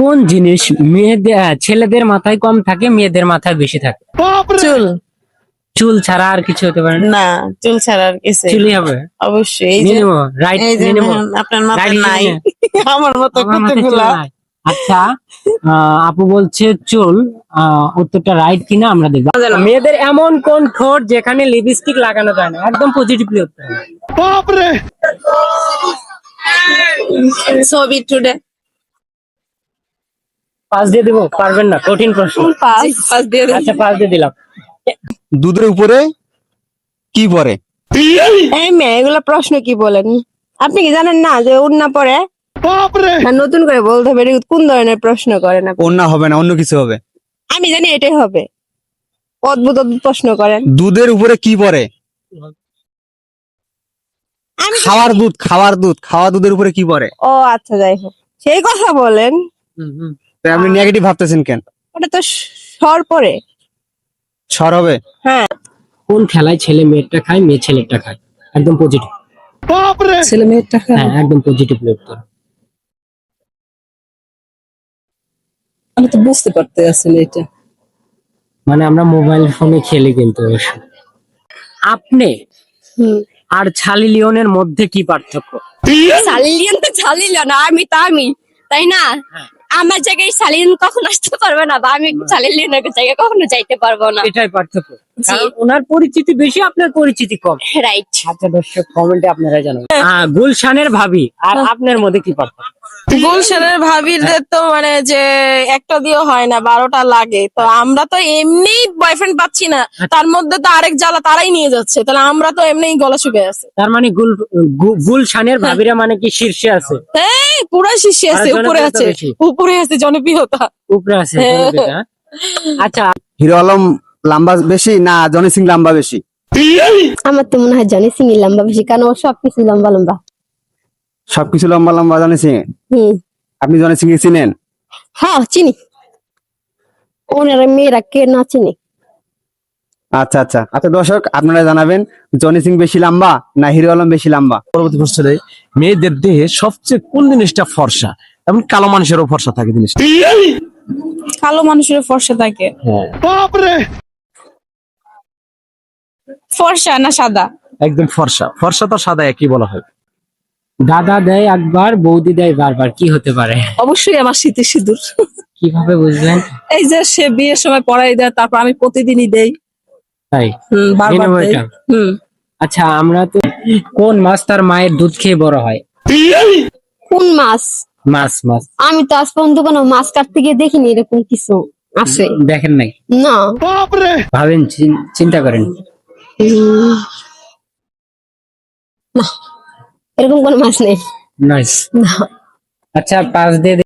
কোন জিনিস ছেলেদের মাথায় কম থাকে, মেয়েদের মাথায় বেশি থাকে? চুল। চুল ছাড়া আর কিছু হতে পারে না? না, চুল ছাড়া আর কিছু চুলই হবে। অবশ্যই। এই নিয়ে যে নেবো, রাইট এই যে নিয়ে নেবো। আপনার মাথায় Right নাই, নিয়ে আমার মতো আমার মাথায় চুল কতগুলা। নাই। আচ্ছা, আপু বলছে চুল। উত্তরটা রাইট কিনা আমরা দেখবো। মেয়েদের এমন কোন ঠোঁট যেখানে লিপস্টিক লাগানো যায় না? একদম পজিটিভলি উত্তর। ছবি টুডে। পাস দিয়ে দেবো? পারবেন না, কঠিন প্রশ্ন। পাস দিয়ে দেন। আচ্ছা, পাস দিয়ে দিলাম। দুধের উপরে কি পরে? এই মেয়ে, এগুলো প্রশ্ন কি বলেন? আপনি কি জানেন না যে উন্না পরে? না, নতুন করে বলতে হবে এটা কোন ধরনের প্রশ্ন করেন আপনি? অন্য হবে না, অন্য কিছু হবে। আমি জানি এটাই হবে। অদ্ভুত অদ্ভুত প্রশ্ন করেন। দুধের উপরে কি পরে? আমি খাওয়ার দুধ, খাওয়ার দুধ, খাওয়া দুধের উপরে কি পরে? ও আচ্ছা, যাই হোক, সেই কথা বলেন। তো আপনি নেগেটিভ ভাবতেছেন কেন? ওটা তো সর পরে। সর হবে? হ্যাঁ, কোন খেলায় ছেলে মেয়েরটা খায়, মেয়ে ছেলেরটা খায়? একদম পজিটিভ। ছেলে মেয়েটা হ্যাঁ, একদম পজিটিভলি উত্তর। আমি তো বুঝতে পারতে আসলে এটা। মানে আমরা মোবাইল ফোনে খেলি কিন্তু অবশ্য। আপনি আর ছালি লিওনের মধ্যে কি পার্থক্য? সালিলিয়ন তো সালিলিয়ন, আমি তো আমি, তাই না? আমার জায়গায় সালিলিয়ন কখনো আসতে পারবে না, বা আমি সালিলিয়নের জায়গায় কখনো যাইতে পারবো না। এটাই পার্থক্য। কারণ ওনার পরিচিতি বেশি, আপনার পরিচিতি কম। রাইট। আচ্ছা দর্শক, কমেন্টে আপনারা জানাবেন। গুলশানের ভাবি আর আপনার মধ্যে কি পার্থক্য? গুলশানের ভাবিদের তো মানে যে একটা দিয়েও হয় না, 12টা লাগে। তো আমরা তো এমনি বয়ফ্রেন্ড পাচ্ছি না, তার মধ্যে তো আরেক জ্বালা তারাই নিয়ে যাচ্ছে, তাহলে আমরা তো এমনিই গলা শুকিয়ে আছে। তার মানে গুলশানের ভাবিরা মানে কি শীর্ষে আছে? এই পুরো শীর্ষে আছে, আর উপরে জনপ্রিয়তা আছে, বেশি? উপরে আছে জনপ্রিয়তা। উপরে আছে জনপ্রিয়তা। আচ্ছা, হিরো আলম লম্বা বেশি না জনি সিং লম্বা বেশি? আমার তো মনে হয় জনি সিং এর লম্বা বেশি, কারণ ও সবকিছু লম্বা লম্বা। সবকিছু লম্বা লম্বা জনি সিং। আপনি জনি সিং চিনেন? হ্যাঁ, চিনি। ওনারা মেয়েরা কে না চিনি? আচ্ছা আচ্ছা আচ্ছা, দর্শক আপনারা জানাবেন জনি সিং বেশি লম্বা না হিরো আলম বেশি লম্বা? পরবর্তী প্রশ্নে, মেয়েদের দেহে সবচেয়ে কোন জিনিসটা ফর্সা? এবং কালো মানুষেরও ফর্সা থাকে জিনিসটা। কালো মানুষের ফর্সা থাকে? ফর্সা না সাদা? একদম ফর্সা। ফর্সা তো সাদা একই বলা হয়। দাদা দেয় একবার, বৌদি দেয় বারবার, কি হতে পারে? অবশ্যই আমার শীতের সিঁদুর। কিভাবে বুঝলেন? এই যে সে বিয়ের সময় পড়াই দেয়, তারপর আমি প্রতিদিনই দেই। তাই বারবার নেবো দেই। এটা। আচ্ছা, আমরা তো কোন মাছ তার মায়ের দুধ খেয়ে বড় হয়? কোন মাছ? মাছ মাছ। আমি তো আজ পর্যন্ত কোনো মাছ কাটতে গিয়ে দেখিনি এরকম কিছু আছে। দেখেন নাই? না। ভাবেন, চিন্তা করেন। না, এরকম কোনো মাছ নেই। নাইস। না। আচ্ছা, 5 দিয়ে